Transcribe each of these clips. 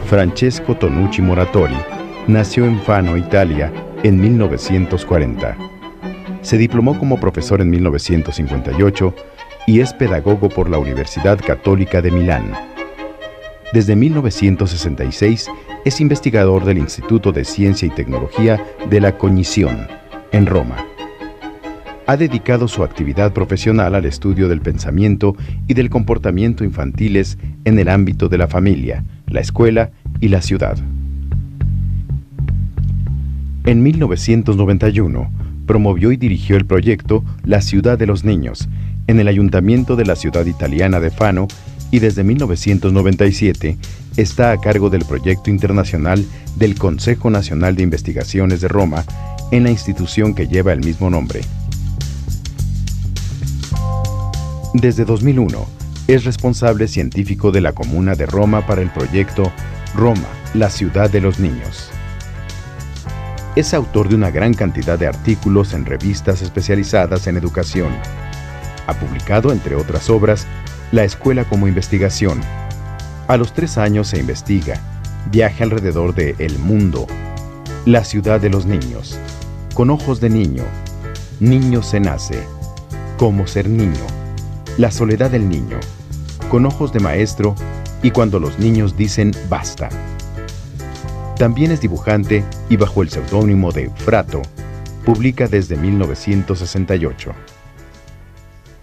Francesco Tonucci Moratori nació en Fano, Italia, en 1940. Se diplomó como profesor en 1958 y es pedagogo por la Universidad Católica de Milán. Desde 1966 es investigador del Instituto de Ciencia y Tecnología de la Cognizione, en Roma. Ha dedicado su actividad profesional al estudio del pensamiento y del comportamiento infantiles en el ámbito de la familia, la escuela y la ciudad. En 1991, promovió y dirigió el proyecto La Ciudad de los Niños en el Ayuntamiento de la ciudad italiana de Fano y desde 1997 está a cargo del proyecto internacional del Consejo Nacional de Investigaciones de Roma en la institución que lleva el mismo nombre. Desde 2001, es responsable científico de la Comuna de Roma para el proyecto Roma, la Ciudad de los Niños. Es autor de una gran cantidad de artículos en revistas especializadas en educación. Ha publicado, entre otras obras, La Escuela como Investigación. A los 3 años se investiga, viaja alrededor de El Mundo, La Ciudad de los Niños, Con Ojos de Niño, Niño se nace, Cómo ser niño, La soledad del niño, Con ojos de maestro y Cuando los niños dicen basta. También es dibujante y bajo el seudónimo de Frato, publica desde 1968.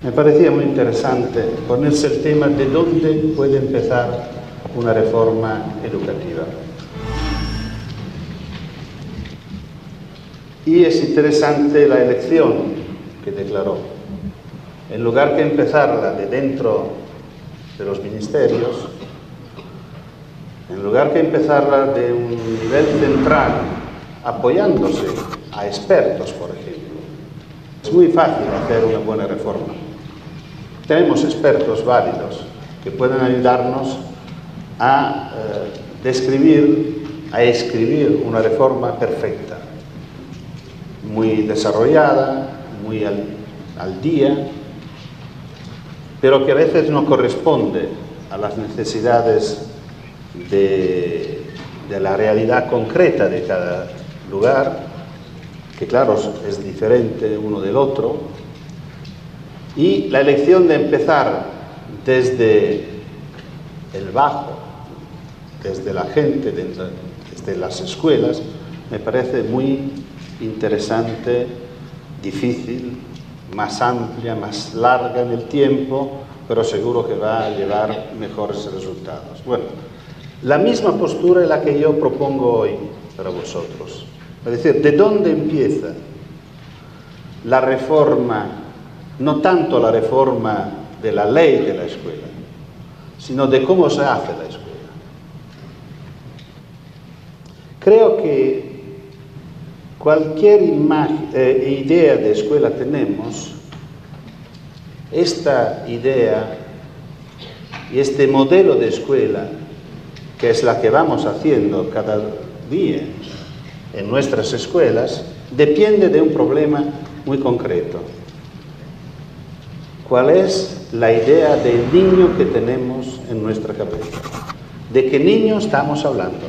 Me parecía muy interesante ponerse el tema de dónde puede empezar una reforma educativa. Y es interesante la elección que declaró. En lugar que empezarla de dentro de los ministerios, en lugar que empezarla de un nivel central, apoyándose a expertos, por ejemplo. Es muy fácil hacer una buena reforma. Tenemos expertos válidos que pueden ayudarnos a escribir una reforma perfecta, muy desarrollada, muy al día, pero que a veces no corresponde a las necesidades de la realidad concreta de cada lugar, que claro, es diferente uno del otro, y la elección de empezar desde el bajo, desde la gente, desde las escuelas, me parece muy interesante, difícil, más amplia, más larga en el tiempo, pero seguro que va a llevar mejores resultados. Bueno, la misma postura es la que yo propongo hoy para vosotros. Es decir, ¿de dónde empieza la reforma? No tanto la reforma de la ley de la escuela, sino de cómo se hace la escuela. Creo que cualquier idea de escuela tenemos, esta idea y este modelo de escuela, que es la que vamos haciendo cada día en nuestras escuelas, depende de un problema muy concreto. ¿Cuál es la idea del niño que tenemos en nuestra cabeza? ¿De qué niño estamos hablando?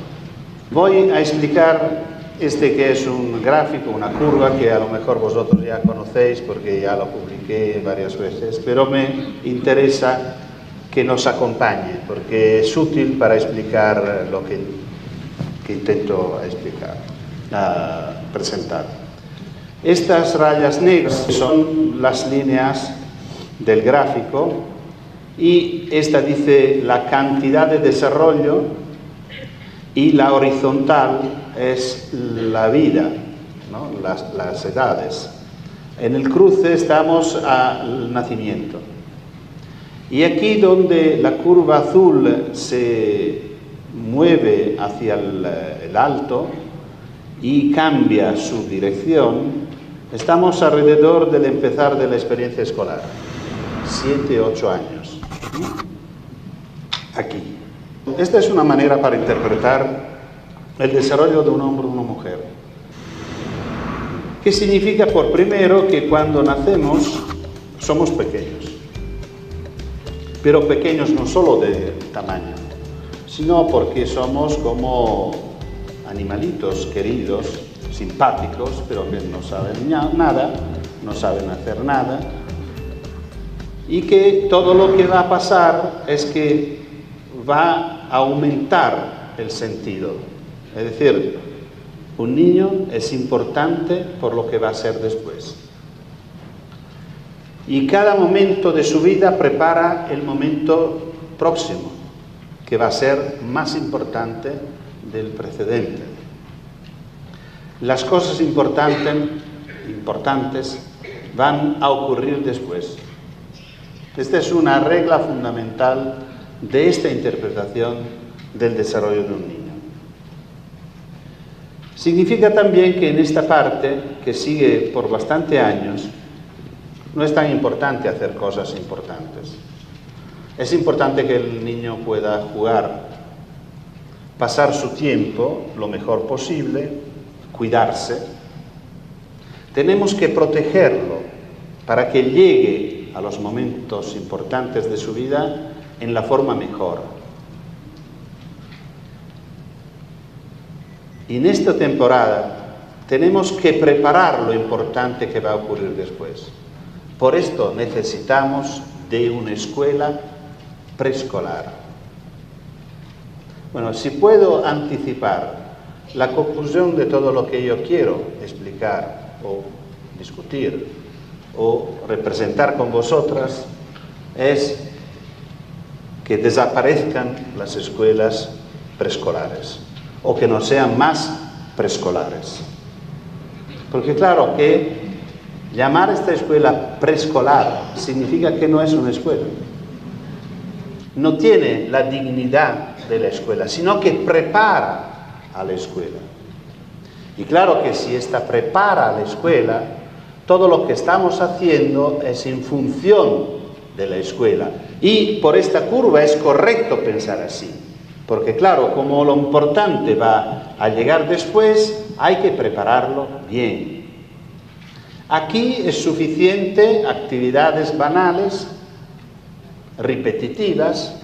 Voy a explicar que es un gráfico, una curva que a lo mejor vosotros ya conocéis porque ya lo publiqué varias veces, pero me interesa que nos acompañe porque es útil para explicar lo que intento explicar, presentar. Estas rayas negras son las líneas del gráfico y esta dice la cantidad de desarrollo y la horizontal es la vida, ¿no? las edades. En el cruce estamos al nacimiento. Y aquí donde la curva azul se mueve hacia el alto y cambia su dirección, estamos alrededor del empezar de la experiencia escolar, 7, 8 años. Aquí. Esta es una manera para interpretar el desarrollo de un hombre o una mujer. ¿Qué significa? Por primero que cuando nacemos somos pequeños. Pero pequeños no solo de tamaño, sino porque somos como animalitos queridos, simpáticos, pero que no saben nada, no saben hacer nada, y que todo lo que va a pasar es que va a aumentar el sentido. Es decir, un niño es importante por lo que va a ser después. Y cada momento de su vida prepara el momento próximo, que va a ser más importante del precedente. Las cosas importantes van a ocurrir después. Esta es una regla fundamental de esta interpretación del desarrollo de un niño. Significa también que en esta parte, que sigue por bastante años, no es tan importante hacer cosas importantes. Es importante que el niño pueda jugar, pasar su tiempo lo mejor posible, cuidarse. Tenemos que protegerlo para que llegue a los momentos importantes de su vida en la forma mejor. Y en esta temporada tenemos que preparar lo importante que va a ocurrir después. Por esto necesitamos de una escuela preescolar. Bueno, si puedo anticipar la conclusión de todo lo que yo quiero explicar o discutir o representar con vosotras, es que desaparezcan las escuelas preescolares o que no sean más preescolares. Porque claro que llamar a esta escuela preescolar significa que no es una escuela. No tiene la dignidad de la escuela, sino que prepara a la escuela. Y claro que si esta prepara a la escuela, todo lo que estamos haciendo es en función de la escuela. Y por esta curva es correcto pensar así. Porque claro, como lo importante va a llegar después, hay que prepararlo bien. Aquí es suficiente actividades banales, repetitivas,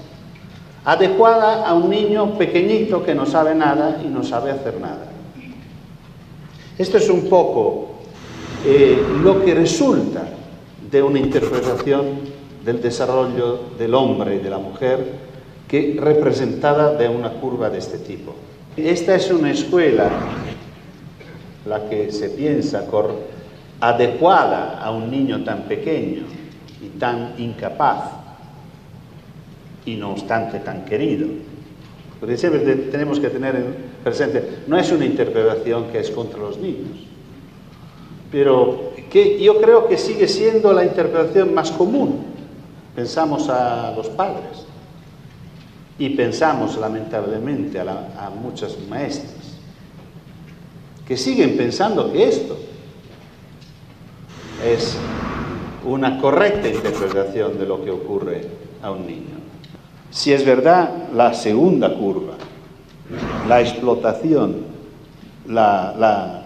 adecuada a un niño pequeñito que no sabe nada y no sabe hacer nada. Esto es un poco lo que resulta de una interpretación del desarrollo del hombre y de la mujer que representada de una curva de este tipo. Esta es una escuela, la que se piensa adecuada a un niño tan pequeño y tan incapaz, y no obstante tan querido. Porque siempre tenemos que tener presente, no es una interpretación que es contra los niños, pero que yo creo que sigue siendo la interpretación más común. Pensamos a los padres y pensamos lamentablemente a muchas maestras que siguen pensando que esto es una correcta interpretación de lo que ocurre a un niño. Si es verdad la segunda curva, la explotación, la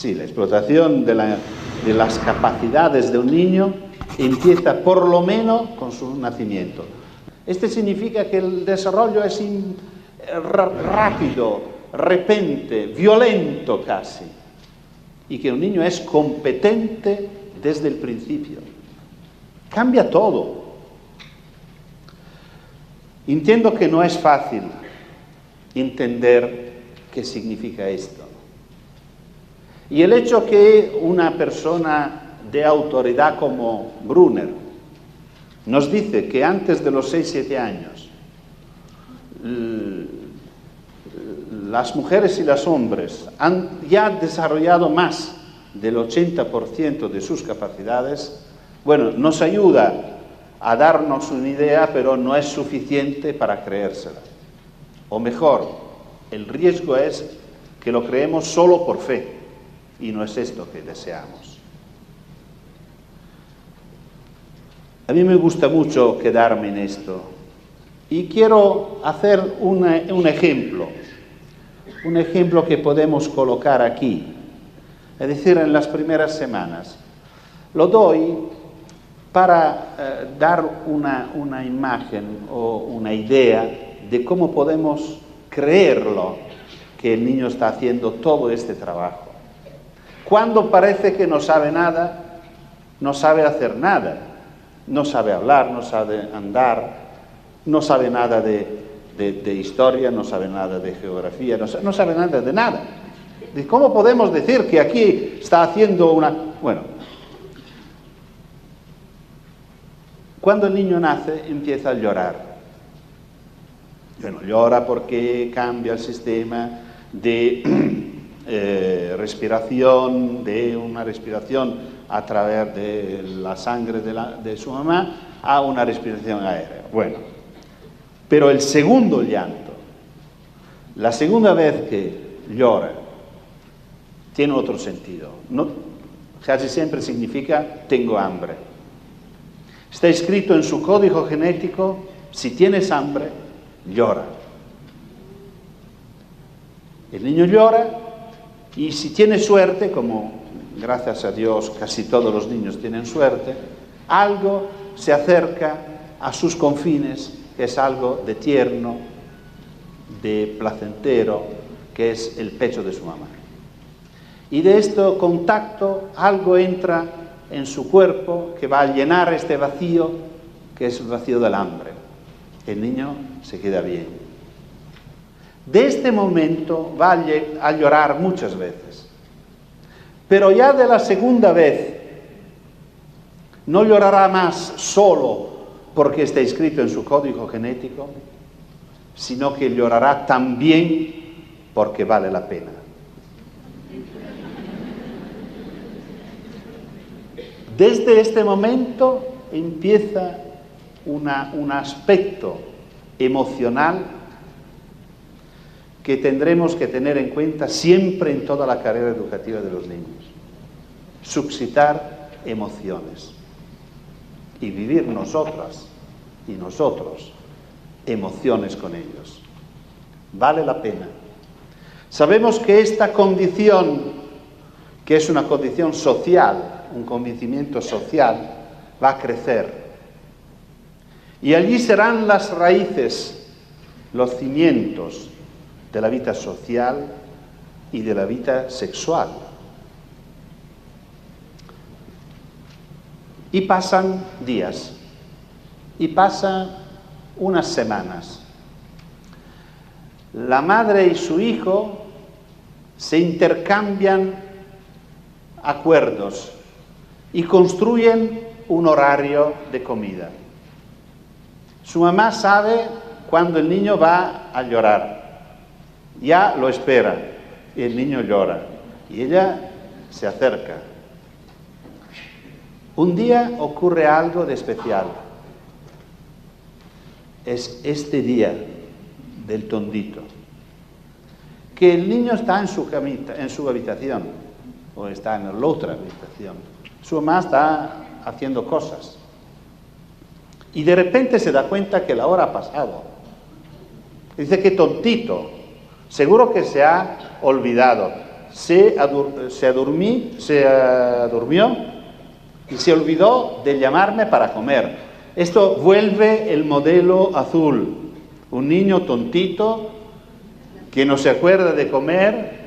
explotación de las capacidades de un niño empieza por lo menos con su nacimiento. Este significa que el desarrollo es rápido, repente, violento casi, y que un niño es competente desde el principio. Cambia todo. Entiendo que no es fácil entender qué significa esto. Y el hecho que una persona de autoridad como Brunner nos dice que antes de los 6-7 años las mujeres y los hombres han ya desarrollado más del 80% de sus capacidades, bueno, nos ayuda a darnos una idea, pero no es suficiente para creérsela. O mejor, el riesgo es que lo creemos solo por fe, y no es esto que deseamos. A mí me gusta mucho quedarme en esto, y quiero hacer un ejemplo que podemos colocar aquí, es decir, en las primeras semanas. Lo doy para dar una imagen o una idea de cómo podemos creerlo que el niño está haciendo todo este trabajo. Cuando parece que no sabe nada, no sabe hacer nada, no sabe hablar, no sabe andar, no sabe nada de historia, no sabe nada de geografía, no sabe nada de nada. ¿Cómo podemos decir que aquí está haciendo una...? Bueno, cuando el niño nace empieza a llorar. Bueno, llora porque cambia el sistema de respiración, de una respiración a través de la sangre de su mamá a una respiración aérea. Bueno, pero el segundo llanto, la segunda vez que llora, tiene otro sentido. No, casi siempre significa tengo hambre. Está escrito en su código genético, si tienes hambre, llora. El niño llora y si tiene suerte, como gracias a Dios casi todos los niños tienen suerte, algo se acerca a sus confines, que es algo de tierno, de placentero, que es el pecho de su mamá. Y de este contacto algo entra en su cuerpo que va a llenar este vacío, que es el vacío del hambre. El niño se queda bien. De este momento va a llorar muchas veces. Pero ya de la segunda vez no llorará más solo porque está escrito en su código genético, sino que llorará también porque vale la pena. Desde este momento empieza un aspecto emocional que tendremos que tener en cuenta siempre en toda la carrera educativa de los niños. Suscitar emociones y vivir nosotras y nosotros emociones con ellos. Vale la pena. Sabemos que esta condición, que es una condición social, un convencimiento social, va a crecer. Y allí serán las raíces, los cimientos de la vida social y de la vida sexual. Y pasan días, y pasan unas semanas. La madre y su hijo se intercambian acuerdos y construyen un horario de comida. Su mamá sabe cuándo el niño va a llorar. Ya lo espera y el niño llora y ella se acerca. Un día ocurre algo de especial. Es este día del tondito, que el niño está en su camita, en su habitación, o está en la otra habitación. Su mamá está haciendo cosas y de repente se da cuenta que la hora ha pasado. Dice, qué tontito, seguro que se ha olvidado, se durmió y se olvidó de llamarme para comer. Esto vuelve el modelo azul, un niño tontito que no se acuerda de comer,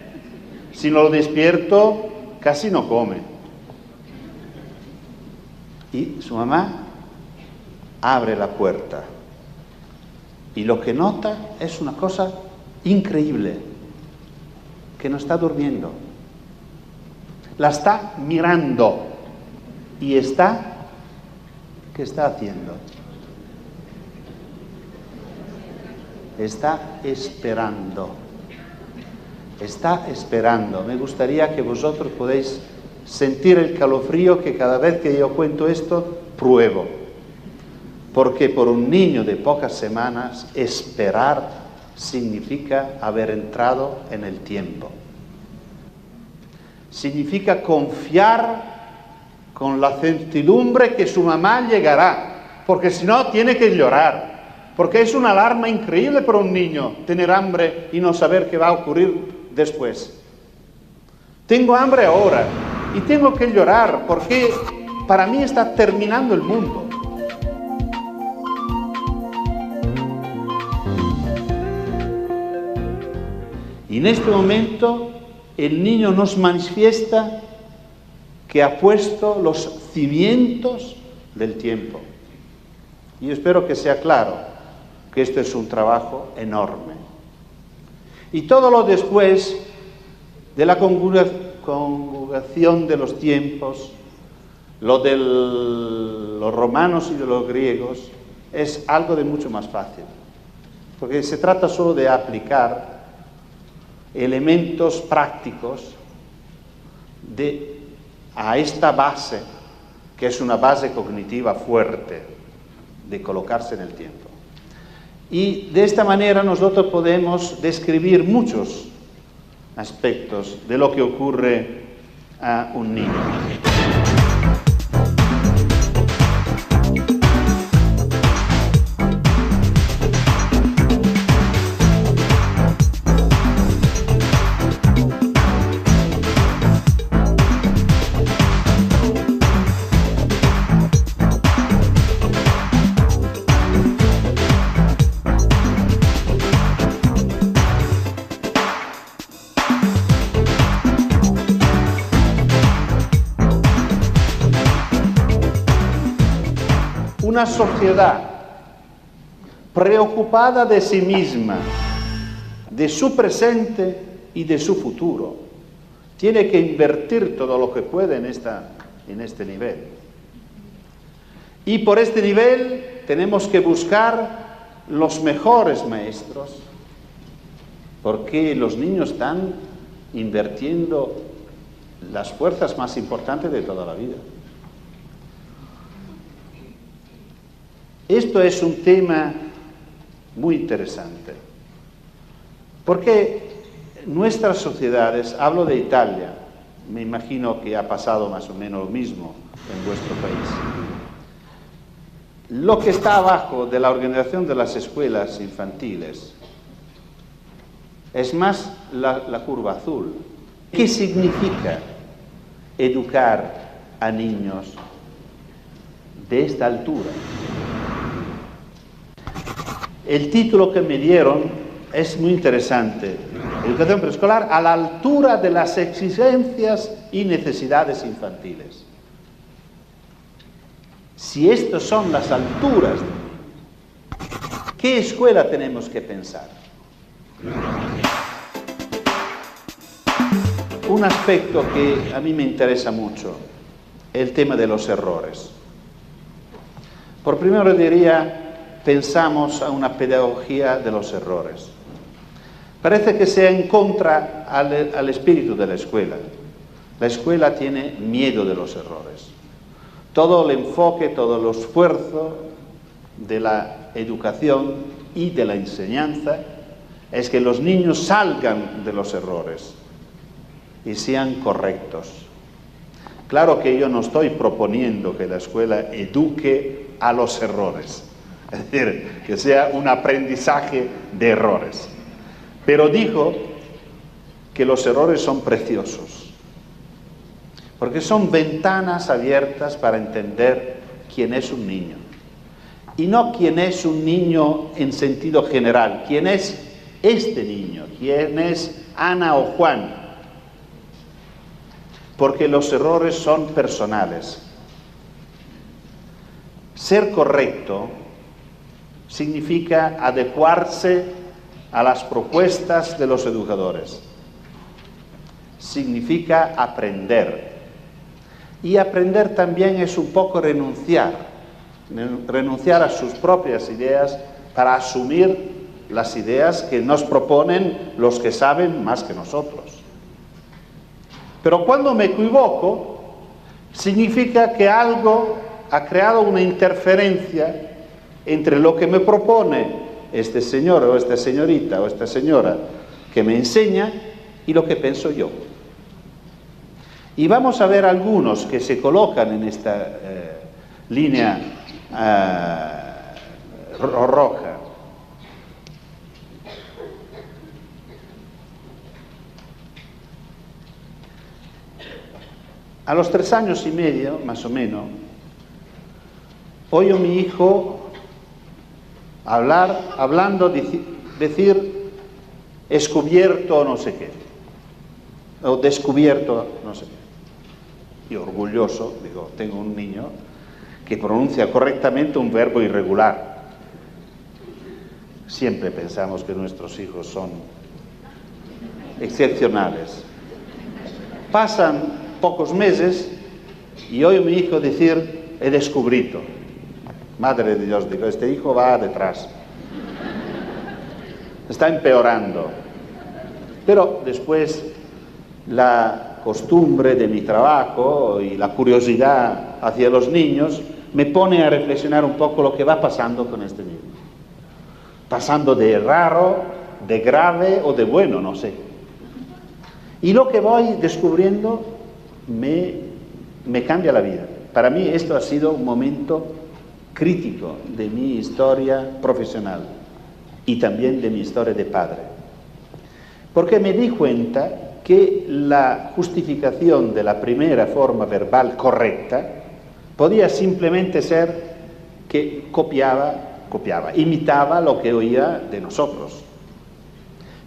si no lo despierto casi no come. Y su mamá abre la puerta y lo que nota es una cosa increíble, que no está durmiendo, la está mirando y ¿qué está haciendo? Está esperando. Está esperando. Me gustaría que vosotros podéis sentir el calofrío que cada vez que yo cuento esto, pruebo. Porque por un niño de pocas semanas, esperar significa haber entrado en el tiempo. Significa confiar con la certidumbre que su mamá llegará, porque si no tiene que llorar, porque es una alarma increíble para un niño tener hambre y no saber qué va a ocurrir después. Tengo hambre ahora y tengo que llorar porque para mí está terminando el mundo. en este momento el niño nos manifiesta que ha puesto los cimientos del tiempo. Y yo espero que sea claro que esto es un trabajo enorme. Y todo lo después de la conjugación de los tiempos, lo de los romanos y de los griegos, es algo de mucho más fácil. Porque se trata solo de aplicar elementos prácticos a esta base, que es una base cognitiva fuerte, de colocarse en el tiempo. Y de esta manera nosotros podemos describir muchos aspectos de lo que ocurre a un niño. Una sociedad preocupada de sí misma, de su presente y de su futuro, tiene que invertir todo lo que puede en este nivel. Y por este nivel tenemos que buscar los mejores maestros, porque los niños están invirtiendo las fuerzas más importantes de toda la vida. Esto es un tema muy interesante, porque nuestras sociedades, hablo de Italia, me imagino que ha pasado más o menos lo mismo en vuestro país. Lo que está abajo de la organización de las escuelas infantiles es más la curva azul. ¿Qué significa educar a niños de esta altura? El título que me dieron es muy interesante. Educación preescolar a la altura de las exigencias y necesidades infantiles. Si estas son las alturas, ¿qué escuela tenemos que pensar? Un aspecto que a mí me interesa mucho, el tema de los errores. Por primero diría, pensamos a una pedagogía de los errores. Parece que sea en contra al espíritu de la escuela. La escuela tiene miedo de los errores. Todo el enfoque, todo el esfuerzo de la educación y de la enseñanza es que los niños salgan de los errores y sean correctos. Claro que yo no estoy proponiendo que la escuela eduque a los errores. Es decir, que sea un aprendizaje de errores. Pero digo que los errores son preciosos, porque son ventanas abiertas para entender quién es un niño. Y no quién es un niño en sentido general, quién es este niño, quién es Ana o Juan. Porque los errores son personales. Ser correcto significa adecuarse a las propuestas de los educadores. Significa aprender. Y aprender también es un poco renunciar a sus propias ideas para asumir las ideas que nos proponen los que saben más que nosotros. Pero cuando me equivoco, significa que algo ha creado una interferencia entre lo que me propone este señor o esta señorita o esta señora que me enseña y lo que pienso yo. Y vamos a ver algunos que se colocan en esta línea roja. A los 3 años y medio, más o menos, oigo a mi hijo decir descubierto no sé qué, o descubierto no sé qué. Y orgulloso, digo, tengo un niño que pronuncia correctamente un verbo irregular. Siempre pensamos que nuestros hijos son excepcionales. Pasan pocos meses y oigo a mi hijo decir, he descubierto. Madre de Dios, digo, este hijo va detrás. Está empeorando. Pero después la costumbre de mi trabajo y la curiosidad hacia los niños me pone a reflexionar un poco lo que va pasando con este niño. Pasando de raro, de grave o de bueno, no sé. Y lo que voy descubriendo me cambia la vida. Para mí esto ha sido un momento crítico de mi historia profesional y también de mi historia de padre. Porque me di cuenta que la justificación de la primera forma verbal correcta podía simplemente ser que imitaba lo que oía de nosotros.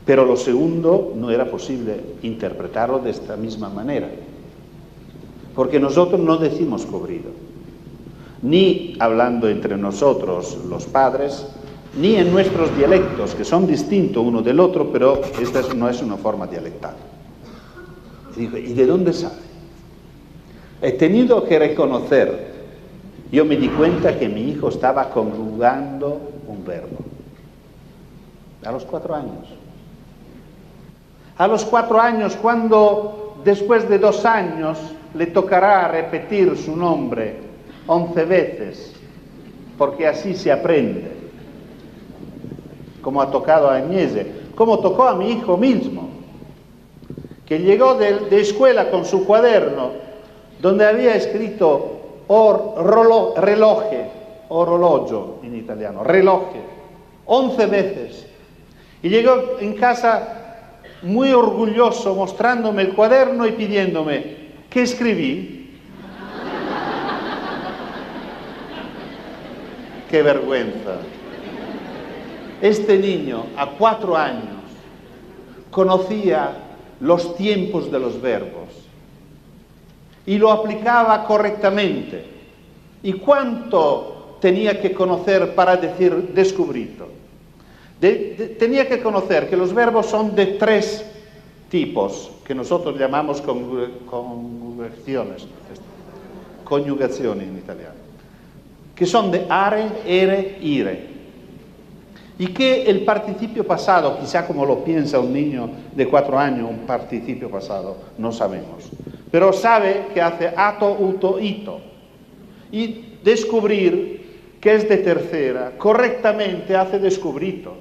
Pero lo segundo no era posible interpretarlo de esta misma manera. Porque nosotros no decimos cobrido, ni hablando entre nosotros los padres, ni en nuestros dialectos, que son distintos uno del otro, pero esta no es una forma dialectal. Y digo, ¿y de dónde sale? He tenido que reconocer, yo me di cuenta que mi hijo estaba conjugando un verbo. A los 4 años. A los 4 años, cuando después de 2 años le tocará repetir su nombre 11 veces, porque así se aprende, como ha tocado a Agnese, como tocó a mi hijo mismo, que llegó de escuela con su cuaderno, donde había escrito reloje, orologio en italiano, reloje, 11 veces, y llegó en casa muy orgulloso, mostrándome el cuaderno y pidiéndome, ¿qué escribí? ¡Qué vergüenza! Este niño, a 4 años, conocía los tiempos de los verbos y lo aplicaba correctamente. ¿Y cuánto tenía que conocer para decir descubrito? Tenía que conocer que los verbos son de 3 tipos, que nosotros llamamos conyugaciones en italiano, que son de are, ere, ire. Y que el participio pasado, quizá como lo piensa un niño de 4 años, un participio pasado, no sabemos. Pero sabe que hace ato, uto, ito. Y descubrir que es de tercera, correctamente hace descubrito.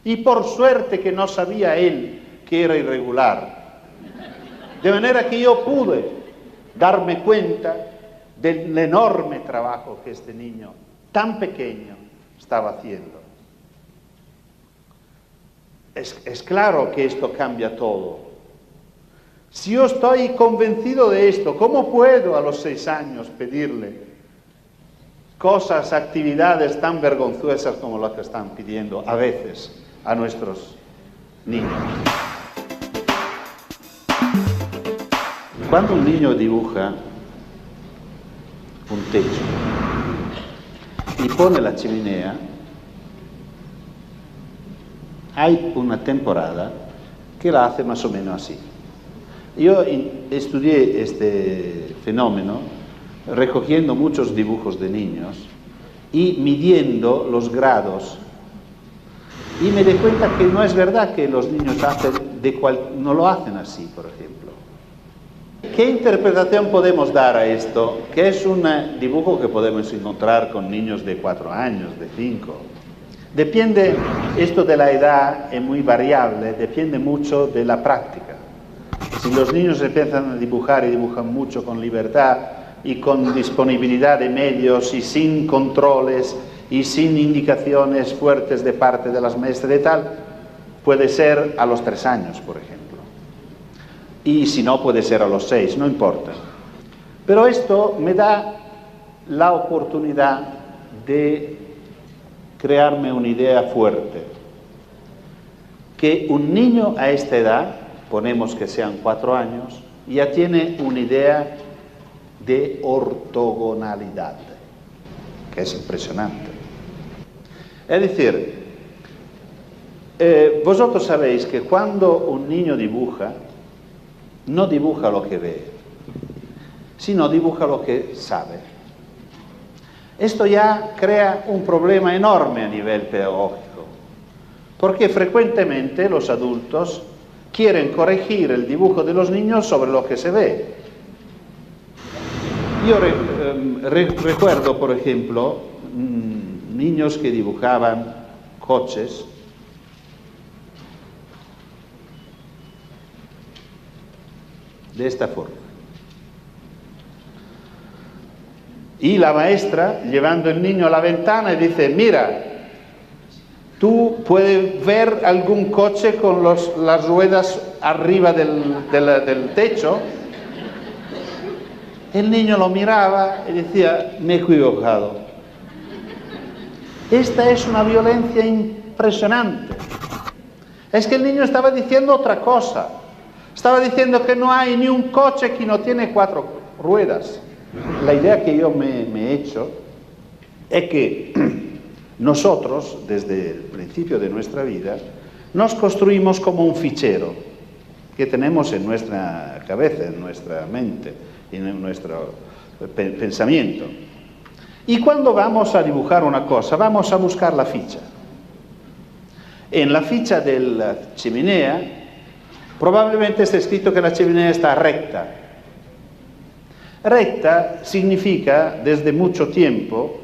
Y por suerte que no sabía él que era irregular. De manera que yo pude darme cuenta del enorme trabajo que este niño tan pequeño estaba haciendo. Es claro que esto cambia todo. Si yo estoy convencido de esto, ¿cómo puedo a los 6 años pedirle cosas, actividades tan vergonzosas como las que están pidiendo a veces a nuestros niños? Cuando un niño dibuja un techo y pone la chimenea, hay una temporada que la hace más o menos así. Yo estudié este fenómeno recogiendo muchos dibujos de niños y midiendo los grados. Y me di cuenta que no es verdad que los niños no lo hacen así, por ejemplo. ¿Qué interpretación podemos dar a esto? Que es un dibujo que podemos encontrar con niños de 4 años, de 5. Depende, esto de la edad es muy variable, depende mucho de la práctica. Si los niños empiezan a dibujar y dibujan mucho con libertad y con disponibilidad de medios y sin controles y sin indicaciones fuertes de parte de las maestras y tal, puede ser a los 3 años, por ejemplo. Y si no, puede ser a los 6, no importa. Pero esto me da la oportunidad de crearme una idea fuerte. que un niño a esta edad, ponemos que sean 4 años, ya tiene una idea de ortogonalidad, que es impresionante. Es decir, vosotros sabéis que cuando un niño dibuja, no dibuja lo que ve, sino dibuja lo que sabe. Esto ya crea un problema enorme a nivel pedagógico, porque frecuentemente los adultos quieren corregir el dibujo de los niños sobre lo que se ve. Yo recuerdo, por ejemplo, niños que dibujaban coches de esta forma. Y la maestra, llevando el niño a la ventana, y dice, mira, tú puedes ver algún coche con las ruedas arriba del techo. El niño lo miraba y decía, me he equivocado. Esta es una violencia impresionante. Es que el niño estaba diciendo otra cosa. Estaba diciendo que no hay ni un coche que no tiene 4 ruedas. La idea que yo me he hecho es que nosotros, desde el principio de nuestra vida, nos construimos como un fichero que tenemos en nuestra cabeza, en nuestra mente, en nuestro pensamiento. Y cuando vamos a dibujar una cosa, vamos a buscar la ficha. En la ficha de la chimenea, probablemente está escrito que la chimenea está recta. Recta significa, desde mucho tiempo,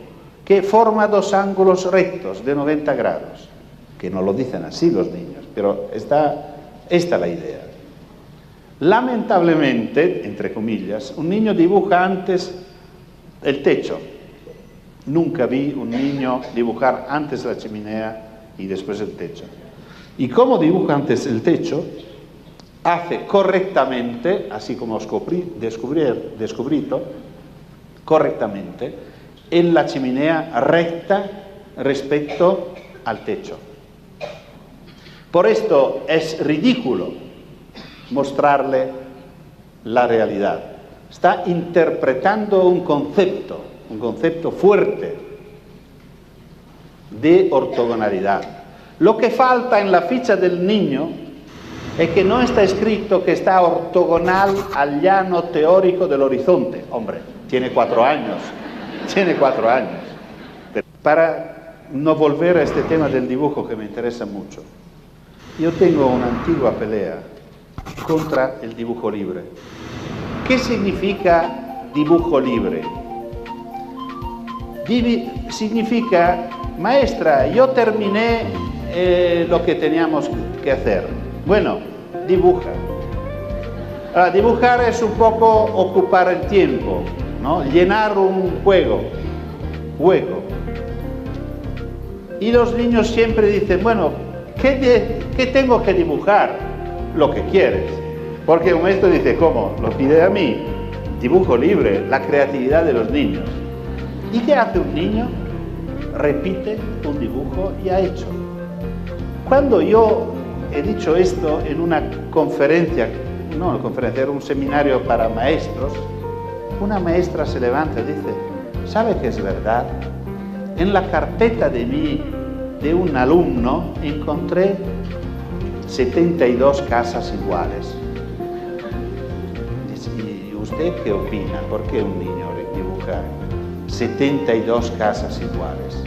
que forma 2 ángulos rectos de 90 grados. Que no lo dicen así los niños, pero esta es la idea. Lamentablemente, entre comillas, un niño dibuja antes el techo. Nunca vi un niño dibujar antes la chimenea y después el techo. Y como dibuja antes el techo, hace correctamente, así como descubrito, correctamente, en la chimenea recta respecto al techo. Por esto es ridículo mostrarle la realidad. Está interpretando un concepto fuerte de ortogonalidad. Lo que falta en la ficha del niño es que no está escrito que está ortogonal al llano teórico del horizonte. Hombre, tiene 4 años. Tiene 4 años. Para no volver a este tema del dibujo que me interesa mucho, yo tengo una antigua pelea contra el dibujo libre. ¿Qué significa dibujo libre? Significa, maestra, yo terminé lo que teníamos que hacer. Bueno, dibuja. Ahora, dibujar es un poco ocupar el tiempo, ¿no? Llenar un hueco. Y los niños siempre dicen, bueno, ¿qué tengo que dibujar? Lo que quieres. Porque un maestro dice, ¿cómo? Lo pide a mí. Dibujo libre, la creatividad de los niños. ¿Y qué hace un niño? Repite un dibujo ya hecho. Cuando yo he dicho esto en una conferencia, era un seminario para maestros, una maestra se levanta y dice, ¿sabe qué es verdad? En la carpeta de un alumno encontré 72 casas iguales. ¿Y usted qué opina? ¿Por qué un niño dibuja 72 casas iguales?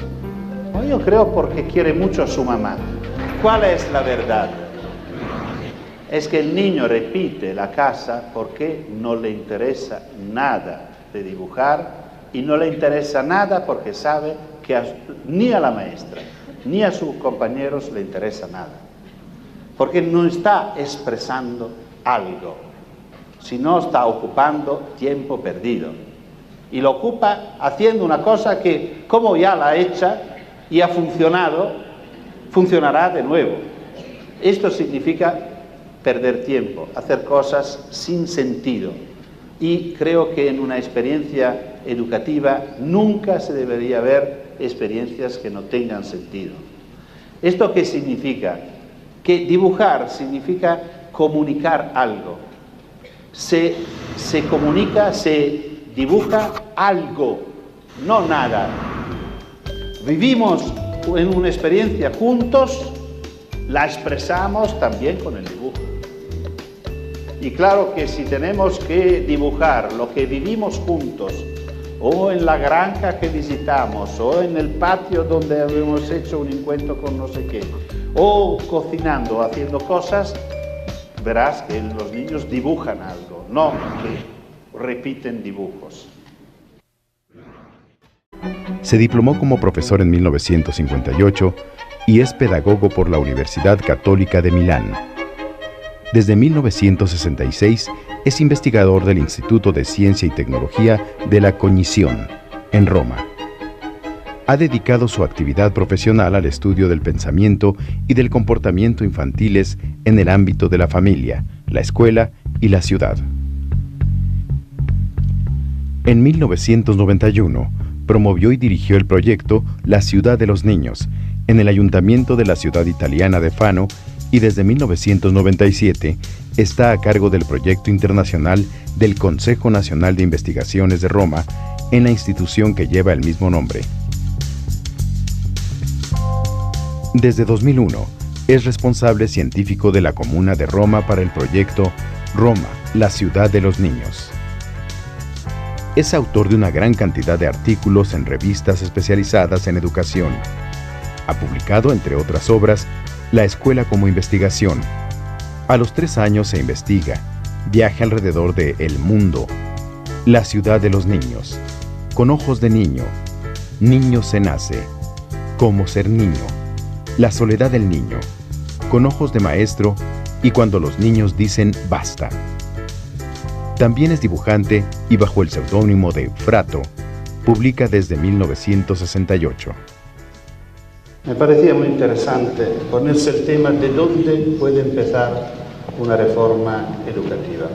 Yo creo porque quiere mucho a su mamá. ¿Cuál es la verdad? Es que el niño repite la casa porque no le interesa nada de dibujar y no le interesa nada porque sabe que ni a la maestra ni a sus compañeros le interesa nada. Porque no está expresando algo, sino está ocupando tiempo perdido. Y lo ocupa haciendo una cosa que, como ya la ha hecha y ha funcionado, funcionará de nuevo. Esto significa perder tiempo, hacer cosas sin sentido. Y creo que en una experiencia educativa nunca se debería ver experiencias que no tengan sentido. ¿Esto qué significa? que dibujar significa comunicar algo. Se comunica, se dibuja algo, no nada. Vivimos en una experiencia juntos, la expresamos también con el dibujo. Y claro que si tenemos que dibujar lo que vivimos juntos, o en la granja que visitamos, o en el patio donde hemos hecho un encuentro con no sé qué, o cocinando, haciendo cosas, verás que los niños dibujan algo, no que repiten dibujos. Se diplomó como profesor en 1958 y es pedagogo por la Universidad Católica de Milán. Desde 1966 es investigador del Instituto de Ciencia y Tecnología de la Cognición, en Roma. Ha dedicado su actividad profesional al estudio del pensamiento y del comportamiento infantiles en el ámbito de la familia, la escuela y la ciudad. En 1991, promovió y dirigió el proyecto La Ciudad de los Niños en el Ayuntamiento de la ciudad italiana de Fano y desde 1997 está a cargo del proyecto internacional del Consejo Nacional de Investigaciones de Roma en la institución que lleva el mismo nombre. Desde 2001, es responsable científico de la Comuna de Roma para el proyecto Roma, la Ciudad de los Niños. Es autor de una gran cantidad de artículos en revistas especializadas en educación. Ha publicado, entre otras obras, La Escuela como Investigación. A los 3 años se investiga, viaja alrededor de El Mundo, La Ciudad de los Niños, Con ojos de niño, Niño se nace, Cómo ser niño, La soledad del niño, Con ojos de maestro y Cuando los niños dicen basta. También es dibujante y bajo el seudónimo de Frato, publica desde 1968. Me parecía muy interesante ponerse el tema de dónde puede empezar una reforma educativa.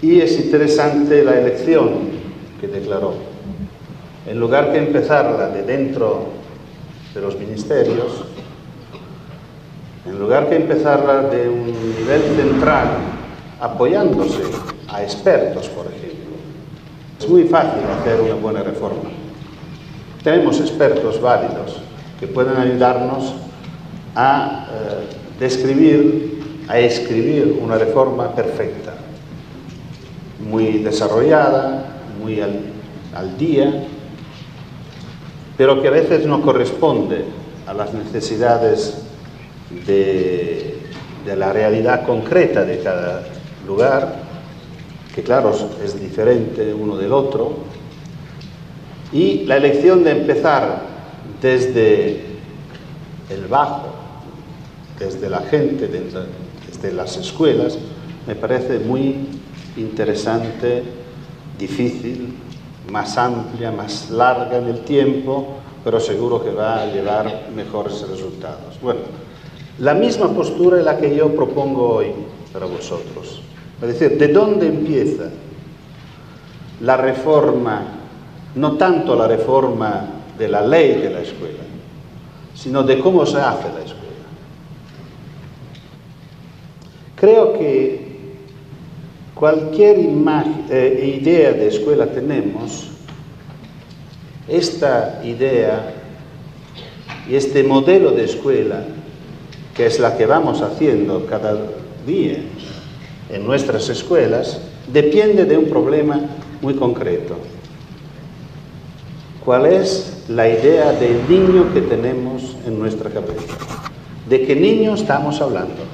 Y es interesante la elección que declaró. En lugar que empezarla de dentro de los ministerios, en lugar que empezarla de un nivel central, apoyándose a expertos, por ejemplo, es muy fácil hacer una buena reforma. Tenemos expertos válidos que pueden ayudarnos a escribir una reforma perfecta, muy desarrollada, muy al día, pero que a veces no corresponde a las necesidades de la realidad concreta de cada lugar, que claro es diferente uno del otro, y la elección de empezar desde el bajo, desde la gente, desde las escuelas, me parece muy interesante, difícil, más amplia, más larga en el tiempo, pero seguro que va a llevar mejores resultados. Bueno, la misma postura es la que yo propongo hoy para vosotros. Es decir, ¿de dónde empieza la reforma? No tanto la reforma de la ley de la escuela, sino de cómo se hace la escuela. Creo que cualquier idea de escuela tenemos, esta idea y este modelo de escuela, que es la que vamos haciendo cada día en nuestras escuelas, depende de un problema muy concreto. ¿Cuál es la idea del niño que tenemos en nuestra cabeza? ¿De qué niño estamos hablando?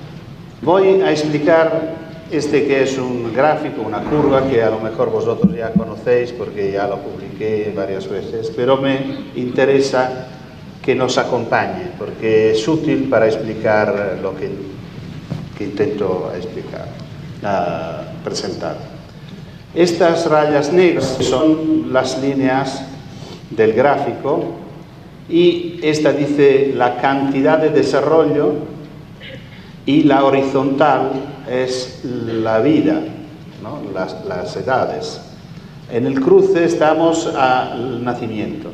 Voy a explicar que es un gráfico, una curva que a lo mejor vosotros ya conocéis porque ya lo publiqué varias veces, pero me interesa que nos acompañe porque es útil para explicar lo que intento explicar, presentar. Estas rayas negras son las líneas del gráfico y esta dice la cantidad de desarrollo y la horizontal es la vida, ¿no? las edades. En el cruce estamos al nacimiento.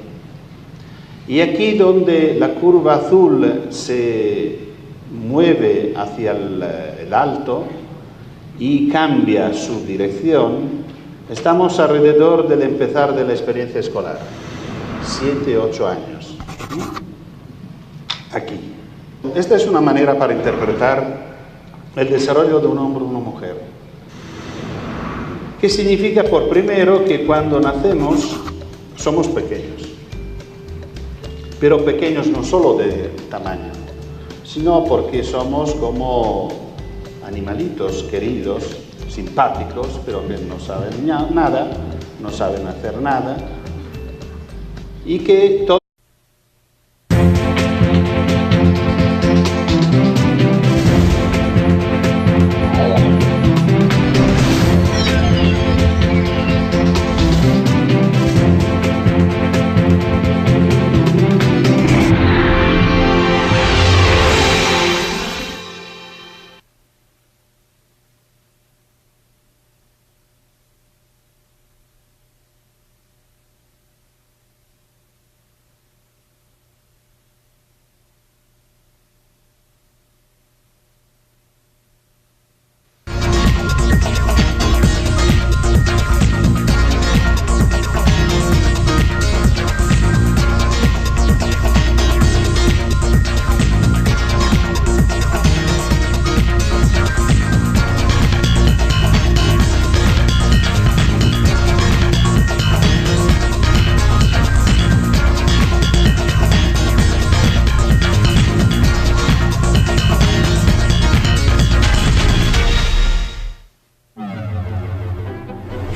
Y aquí donde la curva azul se mueve hacia el alto y cambia su dirección, estamos alrededor del empezar de la experiencia escolar, 7, 8 años. Aquí. Esta es una manera para interpretar el desarrollo de un hombre o una mujer. ¿Qué significa? Por primero, que cuando nacemos somos pequeños. Pero pequeños no solo de tamaño, sino porque somos como animalitos queridos, simpáticos, pero que no saben nada, no saben hacer nada, y que todo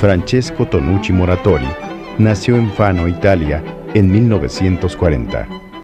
Francesco Tonucci Moratori nació en Fano, Italia, en 1940.